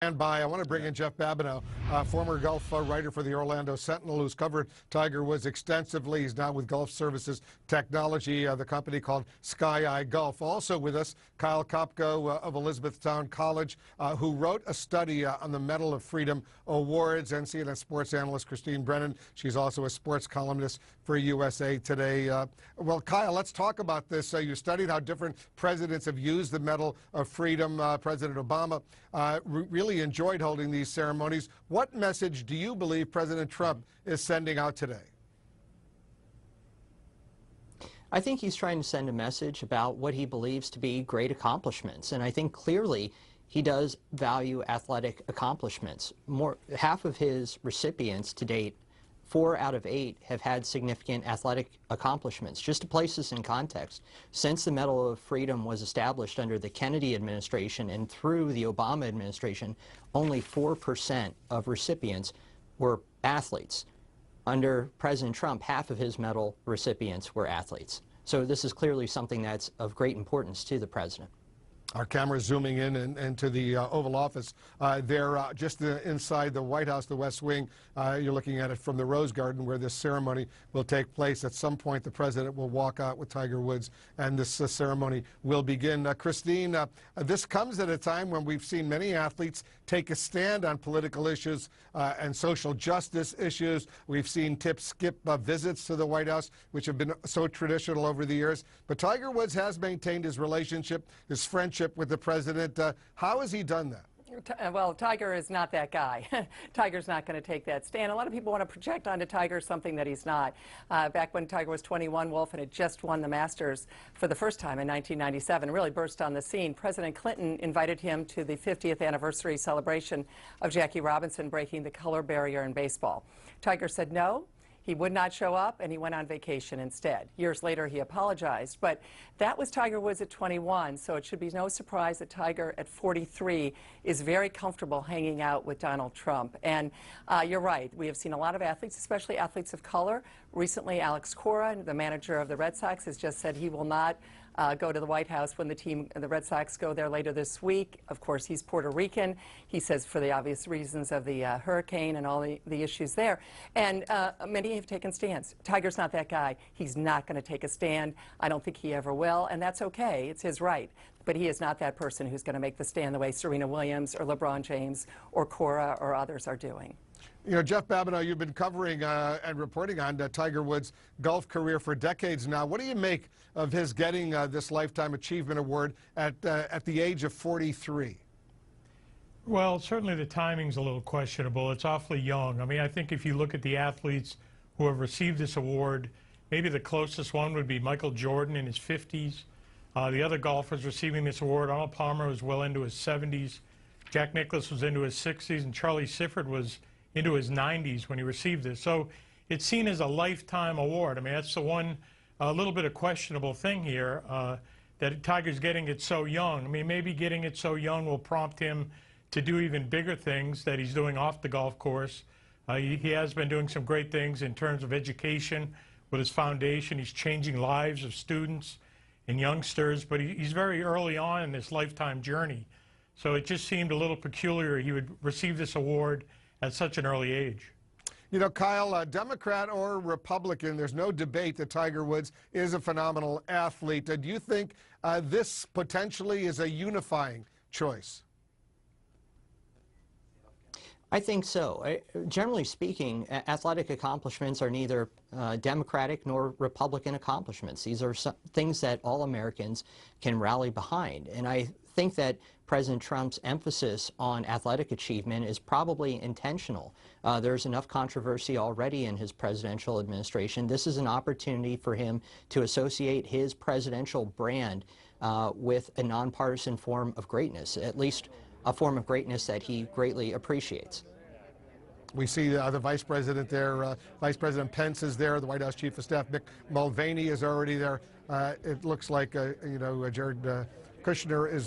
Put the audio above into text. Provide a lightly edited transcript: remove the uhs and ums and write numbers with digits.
Stand by. I want to bring in Jeff Babineau, former golf writer for the Orlando Sentinel, who's covered Tiger Woods extensively. He's now with Golf Services Technology, the company called Sky Eye Golf. Also with us, Kyle Kopko of Elizabethtown College, who wrote a study on the Medal of Freedom Awards, and CNN sports analyst Christine Brennan. She's also a sports columnist for USA Today. Well, Kyle, let's talk about this. You studied how different presidents have used the Medal of Freedom. President Obama really enjoyed holding these ceremonies. What message do you believe President Trump is sending out today? I think he's trying to send a message about what he believes to be great accomplishments, and I think clearly he does value athletic accomplishments. Half of his recipients to date, 4 out of 8, have had significant athletic accomplishments. Just to place this in context, since the Medal of Freedom was established under the Kennedy administration and through the Obama administration, only 4% of recipients were athletes. Under President Trump, half of his medal recipients were athletes. So this is clearly something that's of great importance to the president. Our camera's zooming in and to the Oval Office. They're just inside the White House, the West Wing. You're looking at it from the Rose Garden, where this ceremony will take place. At some point, the president will walk out with Tiger Woods, and this ceremony will begin. Christine, this comes at a time when we've seen many athletes take a stand on political issues and social justice issues. We've seen skip visits to the White House, which have been so traditional over the years. But Tiger Woods has maintained his relationship, his friendship with the president. How has he done that? Well, Tiger is not that guy. Tiger's not going to take that stand. A lot of people want to project onto Tiger something that he's not. Back when Tiger was 21, Wolf, and had just won the Masters for the first time in 1997, really burst on the scene. President Clinton invited him to the 50th anniversary celebration of Jackie Robinson breaking the color barrier in baseball. Tiger said no. He would not show up, and he went on vacation instead. Years later, he apologized. But that was Tiger Woods at 21, so it should be no surprise that Tiger at 43 is very comfortable hanging out with Donald Trump. And you're right. We have seen a lot of athletes, especially athletes of color. Recently, Alex Cora, the manager of the Red Sox, has just said he will not go to the White House when the Red Sox go there later this week. Of course, he's Puerto Rican. He says for the obvious reasons of the hurricane and all the issues there. And many have taken stands. Tiger's not that guy. He's not going to take a stand. I don't think he ever will, and that's okay. It's his right. But he is not that person who's going to make the stand the way Serena Williams or LeBron James or Cora or others are doing. You know, Jeff Babineau, you've been covering and reporting on Tiger Woods' golf career for decades now. What do you make of his getting this Lifetime Achievement Award at the age of 43? Well, certainly the timing's a little questionable. It's awfully young. I mean, I think if you look at the athletes who have received this award, maybe the closest one would be Michael Jordan in his 50s. The other golfers receiving this award, Arnold Palmer was well into his 70s, Jack Nicklaus was into his 60s, and Charlie Sifford was into his 90s when he received this. So it's seen as a lifetime award. I mean, that's the one little bit of questionable thing here, that Tiger's getting it so young. I mean, maybe getting it so young will prompt him to do even bigger things that he's doing off the golf course. He has been doing some great things in terms of education with his foundation. He's changing lives of students and youngsters, but he's very early on in this lifetime journey. So it just seemed a little peculiar he would receive this award at such an early age. You know, Kyle, Democrat or Republican, there's no debate that Tiger Woods is a phenomenal athlete. Do you think this potentially is a unifying choice? I think so. Generally speaking, athletic accomplishments are neither Democratic nor Republican accomplishments. These are things that all Americans can rally behind. And I think that President Trump's emphasis on athletic achievement is probably intentional. There's enough controversy already in his presidential administration. This is an opportunity for him to associate his presidential brand with a nonpartisan form of greatness, at least a form of greatness that he greatly appreciates. We see the vice president there. Vice President Pence is there. The White House Chief of Staff Mick Mulvaney is already there. It looks like, you know, Jared Kushner is